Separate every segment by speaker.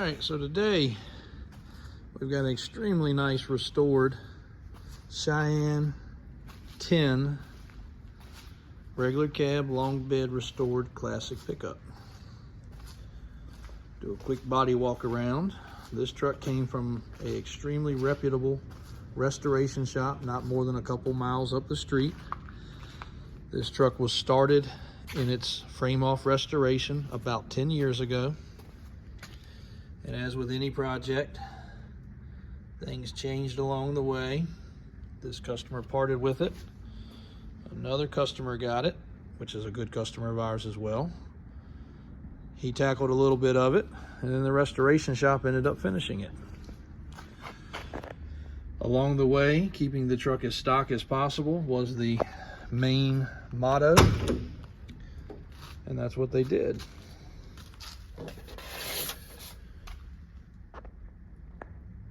Speaker 1: right, so today we've got an extremely nice restored Cheyenne 10 regular cab long bed restored classic pickup. Do a quick body walk around. This truck came from an extremely reputable restoration shop not more than a couple miles up the street. This truck was started in its frame off restoration about 10 years ago. And as with any project, things changed along the way. This customer parted with it. Another customer got it, which is a good customer of ours as well. He tackled a little bit of it, and then the restoration shop ended up finishing it. Along the way, keeping the truck as stock as possible was the main motto, and that's what they did.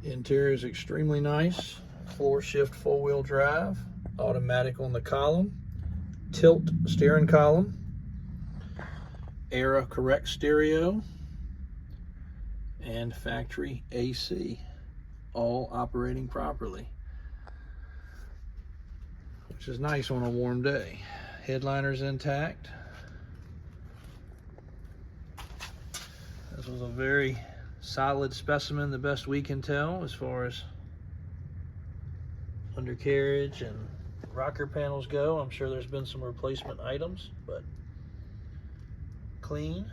Speaker 1: Interior is extremely nice. Floor shift four-wheel drive, automatic on the column, tilt steering column, era correct stereo, and factory AC, all operating properly, which is nice on a warm day. Headliner's intact. This was a very solid specimen, the best we can tell, as far as undercarriage and rocker panels go. I'm sure there's been some replacement items, but clean.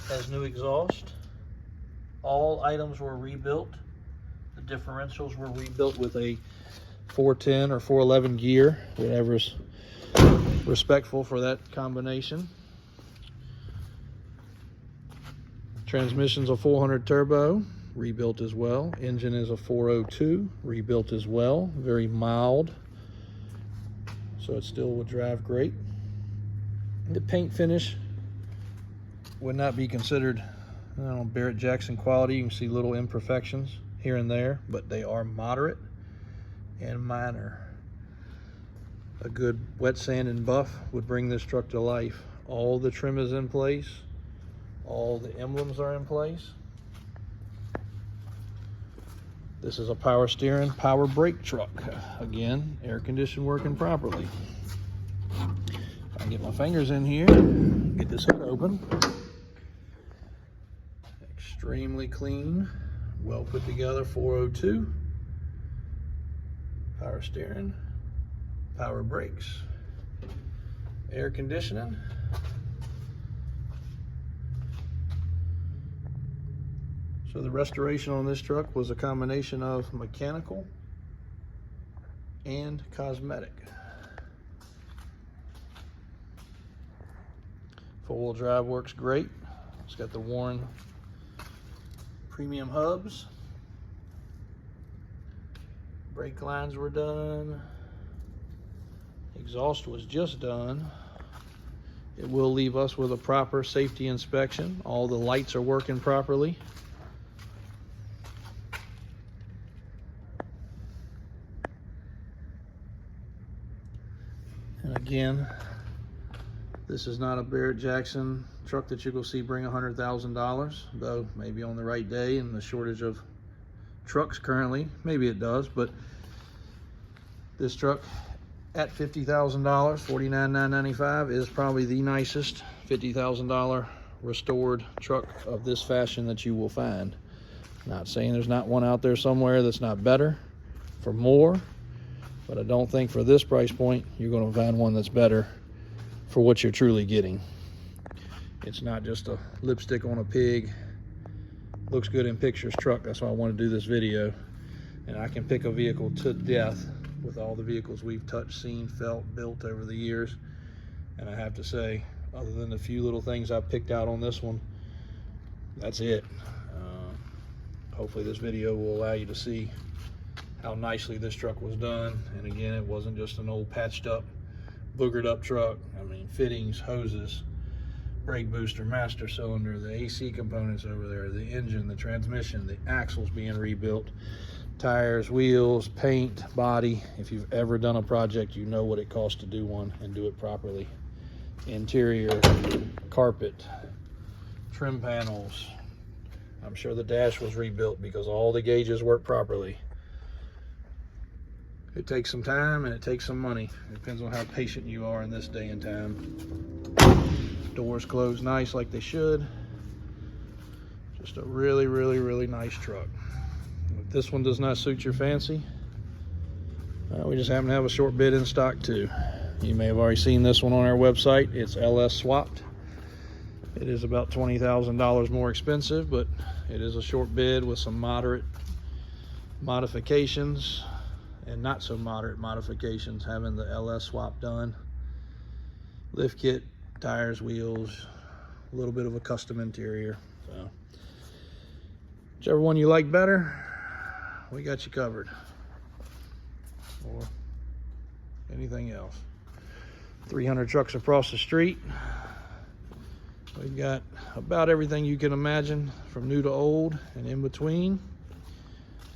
Speaker 1: Has new exhaust. All items were rebuilt. The differentials were rebuilt with a 410 or 411 gear, whatever's respectful for that combination. Transmission's a 400 turbo, rebuilt as well. Engine is a 402, rebuilt as well. Very mild, so it still would drive great. The paint finish would not be considered, I don't know, Barrett Jackson quality. You can see little imperfections here and there, but they are moderate and minor. A good wet sand and buff would bring this truck to life. All the trim is in place. All the emblems are in place. This is a power steering, power brake truck. Again, air conditioning working properly. If I can get my fingers in here, get this hood open. Extremely clean, well put together 402. Power steering, power brakes, air conditioning. So the restoration on this truck was a combination of mechanical and cosmetic. Four-wheel drive works great. It's got the Warren premium hubs. Brake lines were done. Exhaust was just done. It will leave us with a proper safety inspection. All the lights are working properly. And again, this is not a Barrett Jackson truck that you will see bring $100,000, though maybe on the right day and the shortage of trucks currently, maybe it does. But this truck at $50,000, $49,995, is probably the nicest $50,000 restored truck of this fashion that you will find. Not saying there's not one out there somewhere that's not better for more, but I don't think for this price point you're going to find one that's better for what you're truly getting. It's not just a lipstick on a pig, looks good in pictures truck. That's why I want to do this video. And I can pick a vehicle to death with all the vehicles we've touched, seen, felt, built over the years. And I have to say, other than the few little things I picked out on this one, that's it. Hopefully this video will allow you to see how nicely this truck was done. And again, it wasn't just an old patched up, boogered up truck. I mean, fittings, hoses, brake booster, master cylinder, the AC components over there, the engine, the transmission, the axles being rebuilt, tires, wheels, paint, body. If you've ever done a project, you know what it costs to do one and do it properly. Interior, carpet, trim panels, I'm sure the dash was rebuilt because all the gauges work properly. It takes some time and it takes some money. It depends on how patient you are in this day and time. Doors close nice like they should. Just a really, really, really nice truck. If this one does not suit your fancy, we just happen to have a short bid in stock too. You may have already seen this one on our website. It's LS swapped. It is about $20,000 more expensive, but it is a short bid with some moderate modifications and not so moderate modifications, having the LS swap done. Lift kit, tires, wheels, a little bit of a custom interior. So whichever one you like better, we got you covered. Or anything else. 300 trucks across the street. We've got about everything you can imagine, from new to old and in between.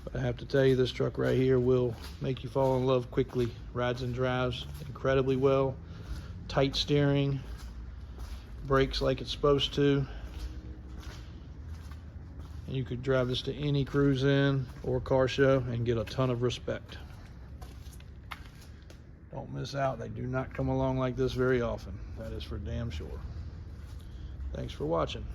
Speaker 1: But I have to tell you, this truck right here will make you fall in love quickly. Rides and drives incredibly well. Tight steering, brakes like it's supposed to. And you could drive this to any cruise in or car show and get a ton of respect. Don't miss out. They do not come along like this very often. That is for damn sure. Thanks for watching.